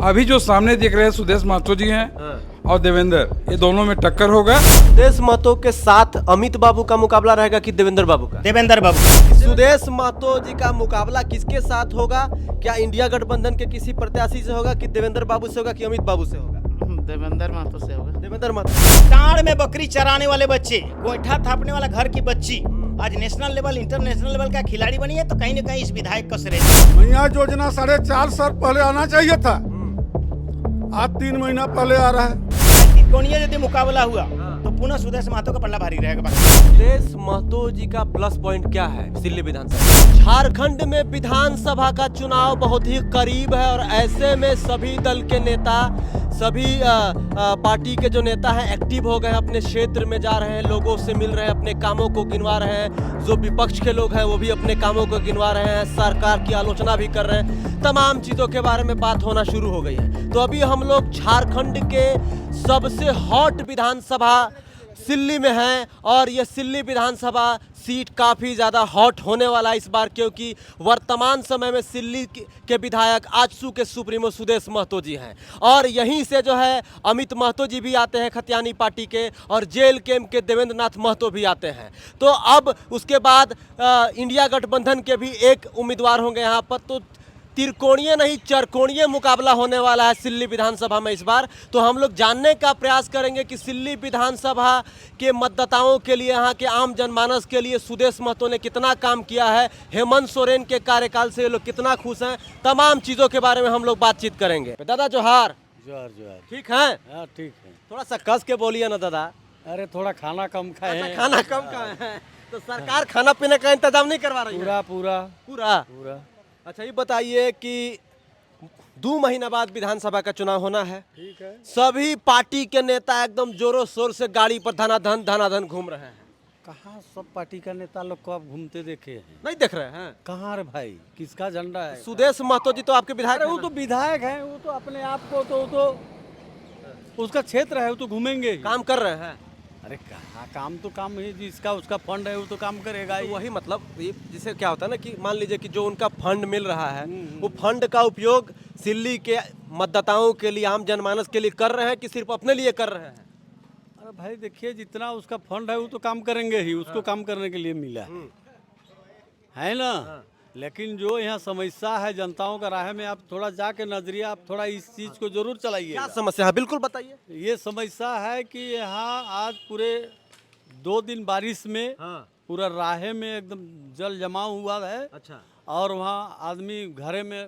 अभी जो सामने देख रहे हैं सुदेश महतो जी हैं और देवेंद्र, ये दोनों में टक्कर होगा। सुदेश महतो के साथ अमित बाबू का मुकाबला रहेगा कि देवेंद्र बाबू का? देवेंद्र बाबू। सुदेश महतो जी का मुकाबला किसके साथ होगा? क्या इंडिया गठबंधन के किसी प्रत्याशी से होगा कि देवेंद्र बाबू से होगा कि अमित बाबू से होगा? देवेंद्र महतो से होगा। देवेंद्र महतो। टाड़ में बकरी चराने वाले बच्चे, गोईठा थापने वाला घर की बच्ची आज नेशनल लेवल इंटरनेशनल लेवल का खिलाड़ी बनी है, तो कहीं न कहीं इस विधायक का श्रेय। मैया योजना 4.5 साल पहले आना चाहिए था, आज 3 महीना पहले आ रहा है। त्रिकोणीय यदि मुकाबला हुआ तो पुनः सुदेश महतो का पल्ला भारी रहेगा। सुदेश महतो जी का प्लस पॉइंट क्या है सिल्ली विधानसभा? झारखंड में विधानसभा का चुनाव बहुत ही करीब है और ऐसे में सभी दल के नेता, सभी पार्टी के जो नेता हैं एक्टिव हो गए, अपने क्षेत्र में जा रहे हैं, लोगों से मिल रहे हैं, अपने कामों को गिनवा रहे हैं। जो विपक्ष के लोग हैं वो भी अपने कामों को गिनवा रहे हैं, सरकार की आलोचना भी कर रहे हैं, तमाम चीज़ों के बारे में बात होना शुरू हो गई है। तो अभी हम लोग झारखंड के सबसे हॉट विधानसभा सिल्ली में हैं और ये सिल्ली विधानसभा सीट काफ़ी ज़्यादा हॉट होने वाला है इस बार, क्योंकि वर्तमान समय में सिल्ली के विधायक आजसू के सुप्रीमो सुदेश महतो जी हैं और यहीं से जो है अमित महतो जी भी आते हैं खतियानी पार्टी के, और जेल कैम्प के देवेंद्र नाथ महतो भी आते हैं। तो अब उसके बाद इंडिया गठबंधन के भी एक उम्मीदवार होंगे यहाँ पर। तो त्रिकोणीय नहीं चरकोणीय मुकाबला होने वाला है सिल्ली विधानसभा में इस बार। तो हम लोग जानने का प्रयास करेंगे कि सिल्ली विधानसभा के मतदाताओं के लिए, यहाँ के आम जनमानस के लिए सुदेश महतो ने कितना काम किया है, हेमंत सोरेन के कार्यकाल से ये लोग कितना खुश हैं, तमाम चीज़ों के बारे में हम लोग बातचीत करेंगे। दादा जोहार। जोहार जोहार। ठीक है? हाँ ठीक है। थोड़ा सा कस के बोलिए ना दादा। अरे थोड़ा खाना कम खाए हैं। खाना कम खाए हैं तो सरकार खाना पीने का इंतजाम नहीं करवा रही है? पूरा पूरा पूरा पूरा। अच्छा ये बताइए कि 2 महीना बाद विधानसभा का चुनाव होना है। ठीक है। सभी पार्टी के नेता एकदम जोरों शोर से गाड़ी पर धनाधन घूम रहे हैं। कहाँ सब पार्टी का नेता लोग को आप घूमते देखे हैं? नहीं देख रहे हैं? कहाँ रे भाई, किसका झंडा है? सुदेश महतो जी तो आपके विधायक अरे हैं वो ना? तो विधायक है, वो तो अपने आप को तो उसका क्षेत्र है, वो तो घूमेंगे ही। काम कर रहे हैं। अरे कहाँ काम तो काम है, जिसका उसका फंड है वो तो काम करेगा तो ही। वही मतलब ये जिसे क्या होता है ना कि मान लीजिए कि जो उनका फंड मिल रहा है वो फंड का उपयोग सिल्ली के मतदाताओं के लिए, आम जनमानस के लिए कर रहे हैं कि सिर्फ अपने लिए कर रहे हैं? अरे भाई देखिए, जितना उसका फंड है वो तो काम करेंगे ही, उसको काम करने के लिए मिला है ना। लेकिन जो यहाँ समस्या है जनताओं का राह में, आप थोड़ा जाके नजरिया आप थोड़ा इस चीज को जरूर चलाइए। क्या समस्या है, बिल्कुल बताइए। ये समस्या है कि यहाँ आज पूरे 2 दिन बारिश में पूरा राहे में एकदम जल जमाव हुआ है। अच्छा। और वहाँ आदमी घरे में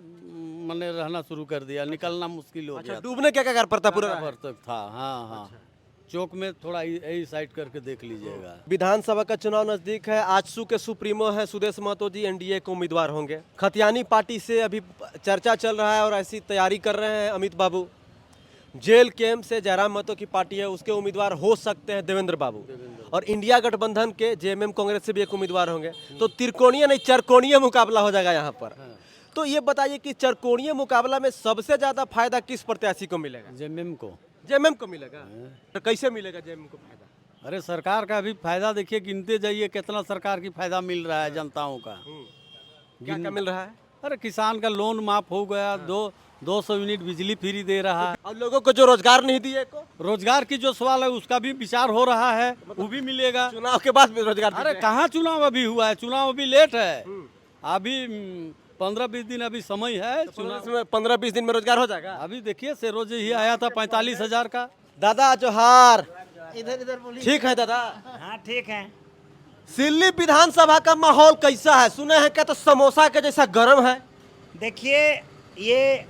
मने रहना शुरू कर दिया, निकलना मुश्किल हो अच्छा, गया। डूबने क्या क्या कर पड़ता पूरा? पर तक था। हाँ हाँ। चौक में थोड़ा यही साइड करके देख लीजिएगा। विधानसभा का चुनाव नजदीक है। आजसू के सुप्रीमो है सुदेश महतो जी, एनडीए के उम्मीदवार होंगे। खतियानी पार्टी से अभी चर्चा चल रहा है और ऐसी तैयारी कर रहे हैं अमित बाबू। जेल कैम्प से जयराम महतो की पार्टी है, उसके उम्मीदवार हो सकते हैं देवेंद्र बाबू, और इंडिया गठबंधन के जेएमएम कांग्रेस से भी एक उम्मीदवार होंगे। तो त्रिकोणीय नहीं चरकोणीय मुकाबला हो जाएगा यहाँ पर। तो ये बताइए कि चरकोणीय मुकाबला में सबसे ज्यादा फायदा किस प्रत्याशी को मिलेगा? जेएमएम को। जेएमएम को मिलेगा? तो कैसे मिलेगा जेएमएम को फायदा? अरे सरकार का भी फायदा देखिए, गिनते जाइए कितना सरकार की फायदा मिल रहा है जनताओं का। क्या क्या मिल रहा है? अरे किसान का लोन माफ हो गया, 200 यूनिट बिजली फ्री दे रहा है। और लोगों को जो रोजगार नहीं दिए को? रोजगार की जो सवाल है उसका भी विचार हो रहा है, वो भी मिलेगा। चुनाव के बाद भी रोजगार? अरे कहाँ चुनाव अभी हुआ है, चुनाव अभी लेट है, अभी 15-20 दिन अभी समय है। चुनाव 15-20 दिन में रोजगार हो जाएगा। अभी देखिए सेरोज ही आया था 45,000 का। दादा जोहार। इधर बोलिए। ठीक है दादा। हाँ ठीक है। सिल्ली विधानसभा का माहौल कैसा है? सुने हैं क्या तो समोसा के जैसा गर्म है? देखिए, ये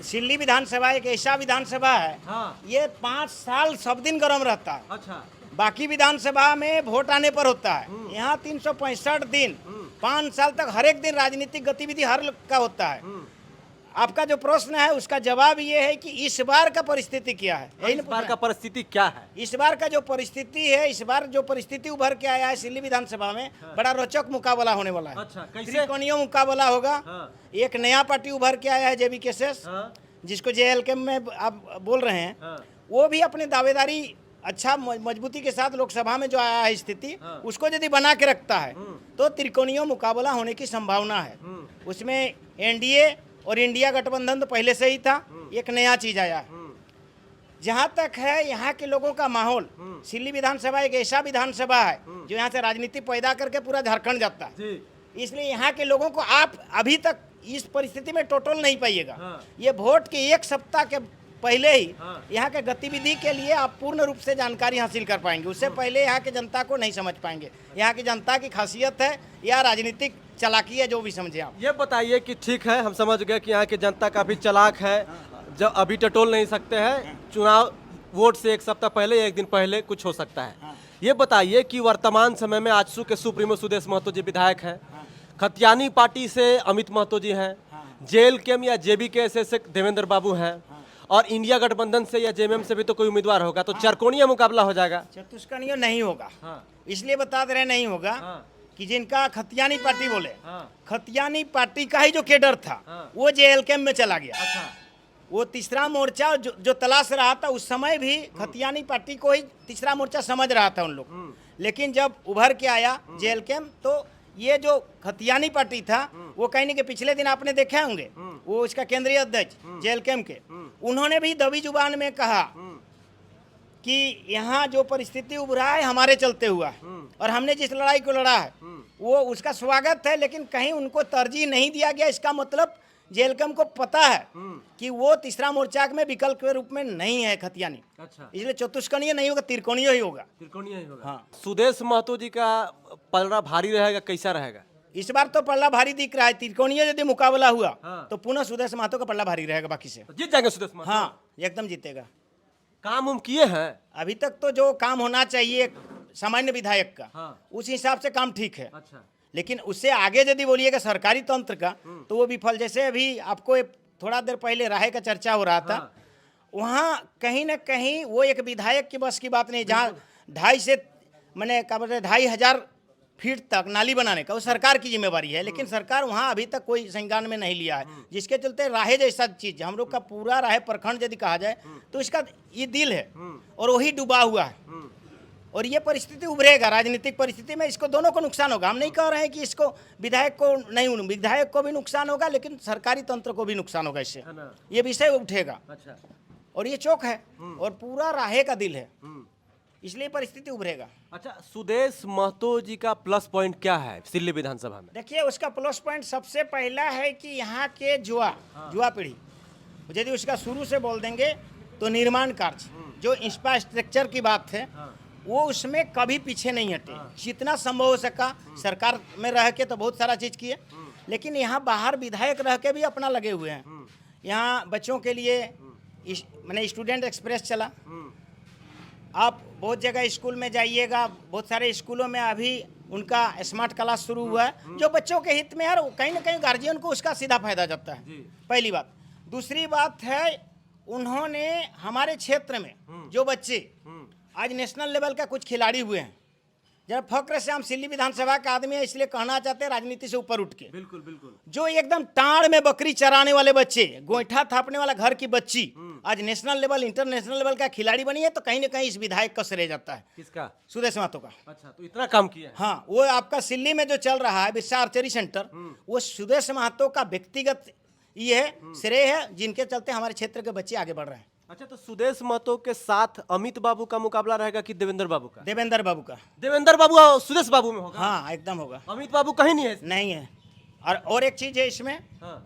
सिल्ली विधानसभा एक ऐसा विधानसभा है, ये 5 साल सब दिन गर्म रहता है। अच्छा। बाकी विधानसभा में वोट आने पर होता है, यहाँ 365 दिन 5 साल तक हर एक दिन राजनीतिक गतिविधि हर का होता है। आपका जो प्रश्न है उसका जवाब ये है कि इस बार का परिस्थिति क्या है, यही इस बार का परिस्थिति क्या है? इस बार का जो परिस्थिति है, इस बार जो परिस्थिति उभर के आया है सिल्ली विधानसभा में, बड़ा रोचक मुकाबला होने वाला है। अच्छा, कैसे? त्रिकोणीय मुकाबला होगा। एक नया पार्टी उभर के आया है जेबी केसेस, जिसको जेएलके में आप बोल रहे हैं, वो भी अपनी दावेदारी अच्छा मजबूती के साथ लोकसभा में जो आया है स्थिति, उसको यदि बना के रखता है तो त्रिकोणीय मुकाबला होने की संभावना है। उसमें एनडीए और इंडिया गठबंधन तो पहले से ही था, एक नया चीज आया है। जहाँ तक है यहाँ के लोगों का माहौल, सिल्ली विधानसभा एक ऐसा विधानसभा है जो यहाँ से राजनीति पैदा करके पूरा झारखंड जाता है। इसलिए यहाँ के लोगों को आप अभी तक इस परिस्थिति में टोटल नहीं पाइएगा। ये वोट के एक सप्ताह के पहले ही यहाँ के गतिविधि के लिए आप पूर्ण रूप से जानकारी हासिल कर पाएंगे। उससे पहले यहाँ के जनता को नहीं समझ पाएंगे। यहाँ की जनता की खासियत है या राजनीतिक चालाकी है, जो भी समझे आप। ये बताइए कि ठीक है, हम समझ गए कि यहाँ की जनता काफी चालाक है, जब अभी टटोल नहीं सकते हैं। चुनाव वोट से एक सप्ताह पहले या एक दिन पहले कुछ हो सकता है। ये बताइए कि वर्तमान समय में आजसू के सुप्रीमो सुदेश महतो जी विधायक हैं, खतियानी पार्टी से अमित महतो जी हैं, जेल केम या JBK से देवेंद्र बाबू हैं, और इंडिया गठबंधन से या JMM से भी तो कोई उम्मीदवार होगा, तो चरकोनिया मुकाबला हो जाएगा। चतुष्कोणीय नहीं होगा। इसलिए बता दे रहे नहीं होगा कि जिनका खतियानी पार्टी बोले, खतियानी पार्टी का ही जो केडर था वो JLK में चला गया। वो तीसरा मोर्चा जो तलाश रहा था, उस समय भी खतियानी पार्टी को ही तीसरा मोर्चा समझ रहा था उन लोग। लेकिन जब उभर के आया JLK, तो ये जो खतियानी पार्टी था वो कहने के पिछले दिन आपने देखे होंगे, वो इसका केंद्रीय अध्यक्ष JLK के, उन्होंने भी दबी जुबान में कहा कि यहाँ जो परिस्थिति उभरा है हमारे चलते हुआ है, और हमने जिस लड़ाई को लड़ा है वो उसका स्वागत है, लेकिन कहीं उनको तरजीह नहीं दिया गया। इसका मतलब JLK को पता है कि वो तीसरा मोर्चा में विकल्प के रूप में नहीं है खतियानी। अच्छा, इसलिए चतुष्कोणीय नहीं होगा, त्रिकोणीय ही होगा। त्रिकोणीय ही होगा। हाँ। सुदेश महतो जी का पलड़ा भारी रहेगा, कैसा रहेगा? इस बार तो पल्ला भारी दिख रहा है। त्रिकोणीय यदि मुकाबला हुआ तो पुनः सुदेश महतो का पल्ला भारी रहेगा बाकी से। तो जीत जाएंगे सुदेश महतो? हाँ, एकदम जीतेगा। काम उम किए हैं अभी तक तो जो काम होना चाहिए सामान्य विधायक का, उस हिसाब से काम ठीक है। अच्छा, लेकिन उससे आगे यदि बोलिएगा सरकारी तंत्र का, तो वो विफल। जैसे अभी आपको थोड़ा देर पहले राहे का चर्चा हो रहा था, वहाँ कहीं ना कहीं वो एक विधायक की बस की बात नहीं, जहाँ 2,500 फीट तक नाली बनाने का वो सरकार की जिम्मेवारी है, लेकिन सरकार वहाँ अभी तक कोई संज्ञान में नहीं लिया है। जिसके चलते राहे जैसा चीज, हम लोग का पूरा राहे प्रखंड यदि कहा जाए तो इसका ये दिल है और वही डूबा हुआ है। और ये परिस्थिति उभरेगा, राजनीतिक परिस्थिति में इसको दोनों को नुकसान होगा। हम नहीं कह रहे हैं कि इसको विधायक को नहीं, विधायक को भी नुकसान होगा, लेकिन सरकारी तंत्र को भी नुकसान होगा इससे। ये विषय उठेगा। अच्छा, और ये चौक है और पूरा राहे का दिल है, इसलिए परिस्थिति उभरेगा। अच्छा, सुदेश महतो जी का प्लस पॉइंट क्या है सिल्ली विधानसभा में? देखिए, उसका प्लस पॉइंट सबसे पहला है कि यहाँ के युवा पीढ़ी, यदि उसका शुरू से बोल देंगे तो निर्माण कार्य, जो इंफ्रास्ट्रक्चर की बात है, वो उसमें कभी पीछे नहीं हटे। जितना संभव हो सका, सरकार में रह के तो बहुत सारा चीज़ किए, लेकिन यहाँ बाहर विधायक रह के भी अपना लगे हुए हैं। यहाँ बच्चों के लिए मैंने स्टूडेंट एक्सप्रेस चला। आप बहुत जगह स्कूल में जाइएगा, बहुत सारे स्कूलों में अभी उनका स्मार्ट क्लास शुरू हुआ है, जो बच्चों के हित में है। कहीं ना कहीं गार्जियन को उसका सीधा फायदा जाता है, पहली बात। दूसरी बात है, उन्होंने हमारे क्षेत्र में जो बच्चे आज नेशनल लेवल का कुछ खिलाड़ी हुए हैं, जरा फक्र से हम सिल्ली विधानसभा का आदमी है इसलिए कहना चाहते हैं, राजनीति से ऊपर उठ के, बिल्कुल बिल्कुल, जो एकदम टाड़ में बकरी चराने वाले बच्चे, गोईठा थापने वाला घर की बच्ची आज नेशनल लेवल, इंटरनेशनल लेवल का खिलाड़ी बनी है, तो कहीं ना कहीं इस विधायक का श्रेय जाता है। किसका? सुदेश महतो का। अच्छा, तो इतना काम किया है। हाँ, वो आपका सिल्ली में जो चल रहा है बिरसा आर्चरी सेंटर, वो सुदेश महतो का व्यक्तिगत ये है, श्रेय है, जिनके चलते हमारे क्षेत्र के बच्चे आगे बढ़ रहे हैं। अच्छा, तो सुदेश महतो के साथ अमित बाबू का मुकाबला रहेगा कि देवेंद्र बाबू का? देवेंद्र बाबू का। देवेंद्र बाबू और सुदेश बाबू में होगा? हाँ, एकदम होगा। अमित बाबू कहीं नहीं है? नहीं है। और एक चीज है इसमें,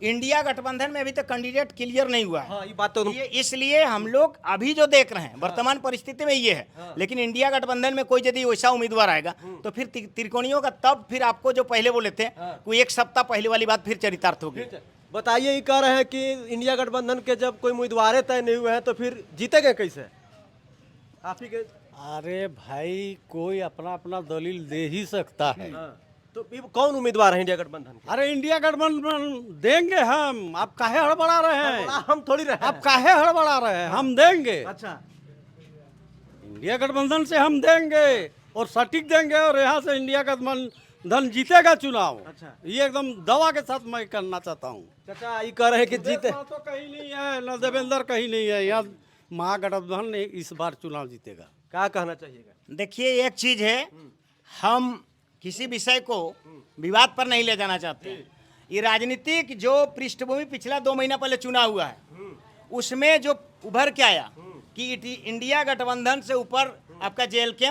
इंडिया गठबंधन में अभी तक कैंडिडेट क्लियर नहीं हुआ है। हाँ, ये बात तो ये इसलिए हम लोग अभी जो देख रहे हैं वर्तमान परिस्थिति में ये है, लेकिन इंडिया गठबंधन में कोई यदि वैसा उम्मीदवार आएगा तो फिर त्रिकोणियों का, तब फिर आपको जो पहले बोले थे कोई एक सप्ताह पहले वाली बात फिर चरितार्थ होगी। बताइए, ये कह रहे हैं कि इंडिया गठबंधन के जब कोई उम्मीदवार तय नहीं हुए हैं तो फिर जीतेंगे कैसे? आप ही के। अरे भाई, कोई अपना अपना दलील दे ही सकता है। तो कौन उम्मीदवार है इंडिया गठबंधन के? अरे इंडिया गठबंधन देंगे हम, आप काहे हड़बड़ा रहे हैं? हम थोड़ी रहे, आप काहे हड़बड़ा रहे हैं? हम देंगे। अच्छा, इंडिया गठबंधन से हम देंगे और सटीक देंगे, और यहाँ से इंडिया गठबंधन जीतेगा चुनाव। अच्छा, ये एकदम दवा के साथ मैं करना चाहता हूँ। चाचा ये कह रहे हैं कि जीते तो कहीं नहीं है, न देवेंद्र कहीं नहीं है, यहाँ महागठबंधन इस बार चुनाव जीतेगा। क्या कहना चाहिएगा? देखिए, एक चीज है, हम किसी विषय को विवाद पर नहीं ले जाना चाहते। ये राजनीतिक जो पृष्ठभूमि पिछला 2 महीना पहले चुना हुआ है, उसमें जो उभर के आया कि इंडिया गठबंधन से ऊपर आपका जेएलके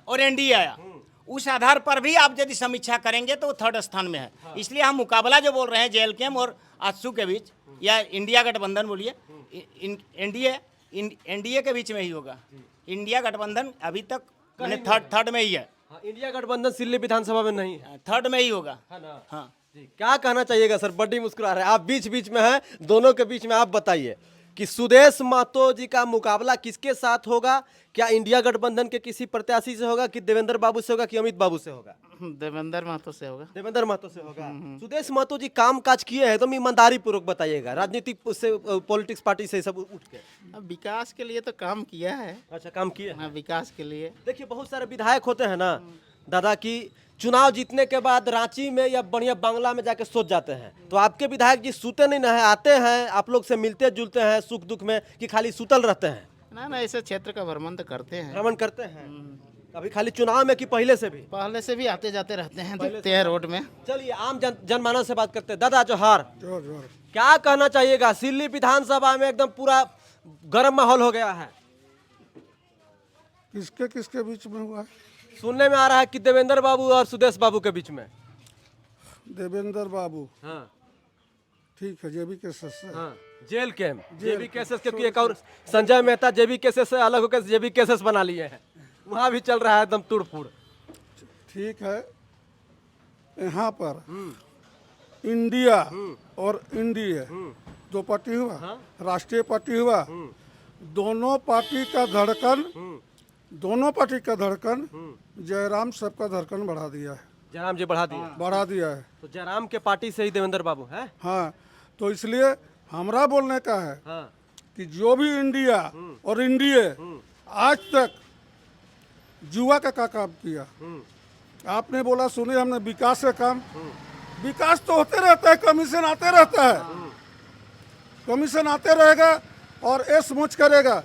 और एनडीए आया, उस आधार पर भी आप यदि समीक्षा करेंगे तो वो 3rd स्थान में है। इसलिए हम मुकाबला जो बोल रहे हैं जेएलके और आजसू के बीच या इंडिया गठबंधन बोलिए, एनडीए के बीच में ही होगा। इंडिया गठबंधन अभी तक मैंने थर्ड में ही है। हाँ, इंडिया गठबंधन सिल्ली विधानसभा में नहीं है, 3rd में ही होगा। है ना? हाँ जी, क्या कहना चाहिएगा सर? बड़ी मुस्कुरा रहे हैं आप, बीच बीच में हैं, दोनों के बीच में आप बताइए कि सुदेश महतो जी का मुकाबला किसके साथ होगा? क्या इंडिया गठबंधन के किसी प्रत्याशी से होगा कि देवेंद्र बाबू से होगा कि अमित बाबू से होगा? देवेंद्र महतो से होगा। देवेंद्र महतो से होगा। सुदेश महतो जी काम काज किए हैं तो ईमानदारी पूर्वक बताइएगा, राजनीतिक से पॉलिटिक्स पार्टी से सब उठ के। अब विकास के लिए तो काम किया है। अच्छा, काम किए हैं। हाँ, विकास के लिए। देखिए बहुत सारे विधायक होते हैं ना दादा की चुनाव जीतने के बाद रांची में या बढ़िया बांग्ला में जाके सोच जाते हैं, तो आपके विधायक जी सूते नहीं है, आते हैं आप लोग से मिलते जुलते हैं सुख दुख में कि खाली सुतल रहते हैं? ना ऐसे क्षेत्र का भ्रमण तो करते हैं। भ्रमण करते हैं अभी खाली चुनाव में कि पहले से भी? पहले से भी आते जाते रहते हैं, देखते हैं रोड में। चलिए आम जनमानस से बात करते हैं। दादा जोहार, जोर क्या कहना चाहिएगा? सिल्ली विधानसभा में एकदम पूरा गर्म माहौल हो गया है, किसके किसके बीच में हुआ है? सुनने में आ रहा है कि देवेंद्र बाबू और सुदेश बाबू के बीच में। देवेंद्र बाबू हाँ ठीक है, जेबी के सस्ते। हाँ, जेल कैंप जेबी केसेस, क्योंकि एक और संजय मेहता जेबी केसेस से अलग होकर जेबी केसेस बना लिए हैं, वहाँ भी चल रहा है एकदम तुड़फुड़। ठीक है, यहाँ पर इंडिया और एनडीए 2 पार्टी हुआ, राष्ट्रीय पार्टी हुआ। दोनों पार्टी का धड़कन जयराम सबका धड़कन बढ़ा दिया है। जयराम जी बढ़ा दिया है। तो जयराम के पार्टी से ही देवेंद्र बाबू है। हाँ, तो इसलिए हमरा बोलने का है हाँ, कि जो भी इंडिया और एनडीए आज तक जुआ का काम किया, आपने बोला सुने हमने विकास का काम, विकास तो होते रहता है, कमीशन आते रहता है, कमीशन आते रहेगा और एस मुच करेगा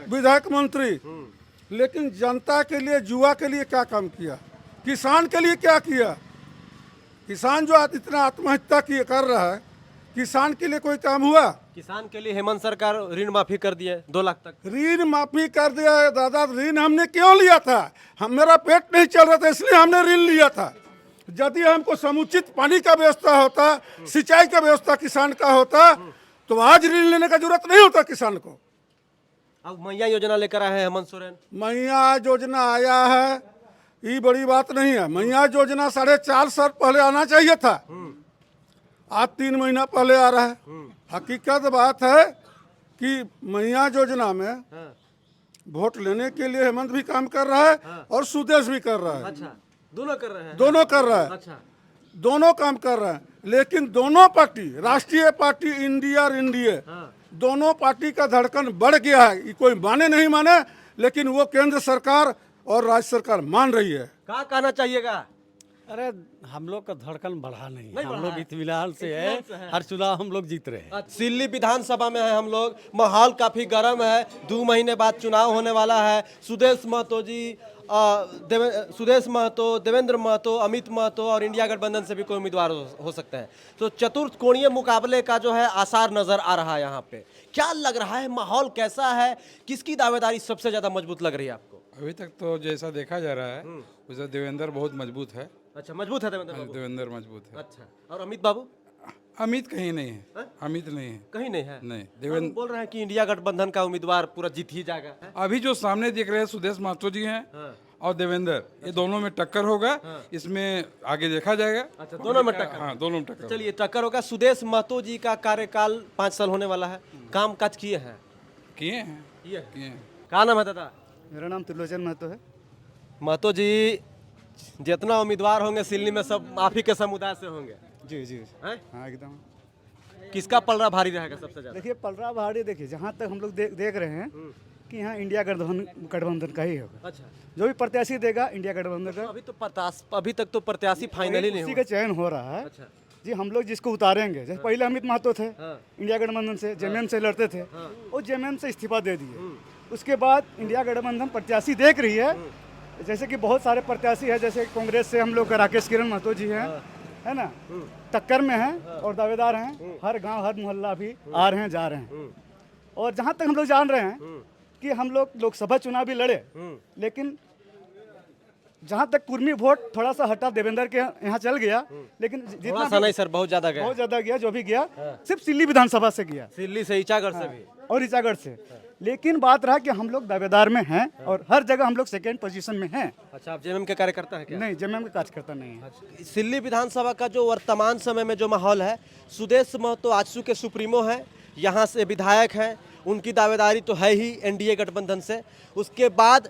विधायक मंत्री, लेकिन जनता के लिए जुआ के लिए क्या काम किया? किसान के लिए क्या किया? किसान जो आज इतना आत्महत्या कर रहा है, किसान के लिए कोई काम हुआ? किसान के लिए हेमंत सरकार ऋण माफी कर दिए 2 लाख तक। ऋण माफी कर दिया है दादा। ऋण हमने क्यों लिया था? मेरा पेट नहीं चल रहा था इसलिए हमने ऋण लिया था। यदि हमको समुचित पानी का व्यवस्था होता, सिंचाई का व्यवस्था किसान का होता, तो आज ऋण लेने का जरूरत नहीं होता किसान को। अब मैया योजना लेकर आए हैं हेमंत सोरेन। मैया योजना आया है, ये बड़ी बात नहीं है। मैया योजना 4.5 साल पहले आना चाहिए था, आज 3 महीना पहले आ रहा है। हकीकत बात है कि मैया योजना में वोट लेने के लिए हेमंत भी काम कर रहा है और सुदेश भी कर रहा है। अच्छा, दोनों कर रहे हैं। दोनों कर रहा है। अच्छा, दोनों काम कर रहे हैं, लेकिन दोनों पार्टी, राष्ट्रीय पार्टी इंडिया और एनडीए, दोनों पार्टी का धड़कन बढ़ गया है। ये कोई माने नहीं माने, लेकिन वो केंद्र सरकार और राज्य सरकार मान रही है। क्या कहना चाहिएगा? अरे हम लोग का धड़कन बढ़ा नहीं, हम लोग इत्मीनान से है, हर चुनाव हम लोग जीत रहे हैं। सिल्ली विधानसभा में है हम लोग, माहौल काफी गर्म है, 2 महीने बाद चुनाव होने वाला है। सुदेश महतो जी, सुदेश महतो, देवेंद्र महतो, अमित महतो और इंडिया गठबंधन से भी कोई उम्मीदवार हो सकते हैं। तो चतुर्थ कोणीय मुकाबले का जो है आसार नजर आ रहा है। यहाँ पे क्या लग रहा है, माहौल कैसा है, किसकी दावेदारी सबसे ज्यादा मजबूत लग रही है आपको? अभी तक तो जैसा देखा जा रहा है वैसे देवेंद्र बहुत मजबूत है। अच्छा, मजबूत है देवेंद्र बाबू। देवेंद्र मजबूत है। अच्छा, और अमित बाबू? अमित कहीं नहीं है। अमित नहीं है, कहीं नहीं है। नहीं। देवेंद्र बोल रहे हैं कि इंडिया गठबंधन का उम्मीदवार पूरा जीत ही जाएगा। अभी जो सामने दिख रहे हैं सुदेश महतो जी हैं और देवेंद्र, ये दोनों में टक्कर होगा। इसमें आगे देखा जाएगा। अच्छा, दोनों में टक्कर। हाँ, दोनों में टक्कर। चलिए, टक्कर होगा। सुदेश महतो जी का कार्यकाल 5 साल होने वाला है, काम काज किए हैं? किए हैं। क्या नाम है दादा? मेरा नाम त्रिलोचन महतो है। महतो जी, जितना उम्मीदवार होंगे सिल्ली में सब आप ही के समुदाय से होंगे। जी जी हैं? हाँ एकदम। किसका पलड़ा भारी रहेगा सबसे ज्यादा? देखिए पलरा भारी, देखिए जहाँ तक हम लोग देख रहे हैं कि यहाँ इंडिया गठबंधन का ही होगा। अच्छा, जो भी प्रत्याशी देगा इंडिया गठबंधन का, अभी तक तो प्रत्याशी फाइनल ही नहीं उसी हुआ। का चयन हो रहा है। अच्छा, जी हम लोग जिसको उतारेंगे, जैसे पहले अमित महतो थे, इंडिया गठबंधन से जेएमएम से लड़ते थे, वो जेएमएम से इस्तीफा दे दिए। उसके बाद इंडिया गठबंधन प्रत्याशी देख रही है, जैसे कि बहुत सारे प्रत्याशी है, जैसे कांग्रेस से हम लोग का राकेश किरण महतो जी हैं, है ना, टक्कर में हैं और दावेदार हैं। हर गांव हर मोहल्ला भी आ रहे हैं जा रहे हैं। और जहां तक हम लोग जान रहे हैं कि हम लोग लोकसभा चुनाव भी लड़े, लेकिन जहां तक कुर्मी वोट थोड़ा सा हटा देवेंद्र के यहाँ चल गया, लेकिन थोड़ा जितना सा नहीं सर, बहुत ज्यादा गया। बहुत ज्यादा गया, जो भी गया सिर्फ सिल्ली विधानसभा से गया दिल्ली से, ईचागढ़ से भी। और ईचागढ़ से। लेकिन बात रहा कि हम लोग दावेदार में हैं और हर जगह हम लोग सेकेंड पोजीशन में हैं। अच्छा, आप जेएमएम के कार्यकर्ता है क्या? नहीं, जेएमएम का कार्यकर्ता नहीं है। सिल्ली विधानसभा का जो वर्तमान समय में जो माहौल है, सुदेश महतो आजसू के सुप्रीमो हैं, यहाँ से विधायक हैं, उनकी दावेदारी तो है ही एनडीए गठबंधन से। उसके बाद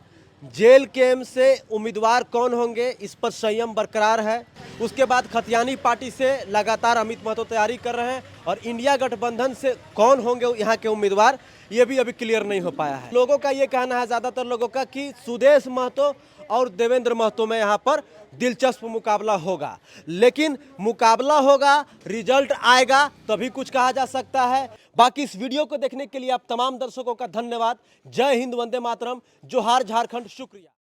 जेल केम से उम्मीदवार कौन होंगे, इस पर संयम बरकरार है। उसके बाद खतियानी पार्टी से लगातार अमित महतो तैयारी कर रहे हैं और इंडिया गठबंधन से कौन होंगे यहाँ के उम्मीदवार, ये भी अभी क्लियर नहीं हो पाया है। लोगों का ये कहना है, ज़्यादातर लोगों का, कि सुदेश महतो और देवेंद्र महतो में यहाँ पर दिलचस्प मुकाबला होगा। लेकिन मुकाबला होगा, रिजल्ट आएगा तभी कुछ कहा जा सकता है। बाकी इस वीडियो को देखने के लिए आप तमाम दर्शकों का धन्यवाद। जय हिंद, वंदे मातरम, जोहार झारखंड, शुक्रिया।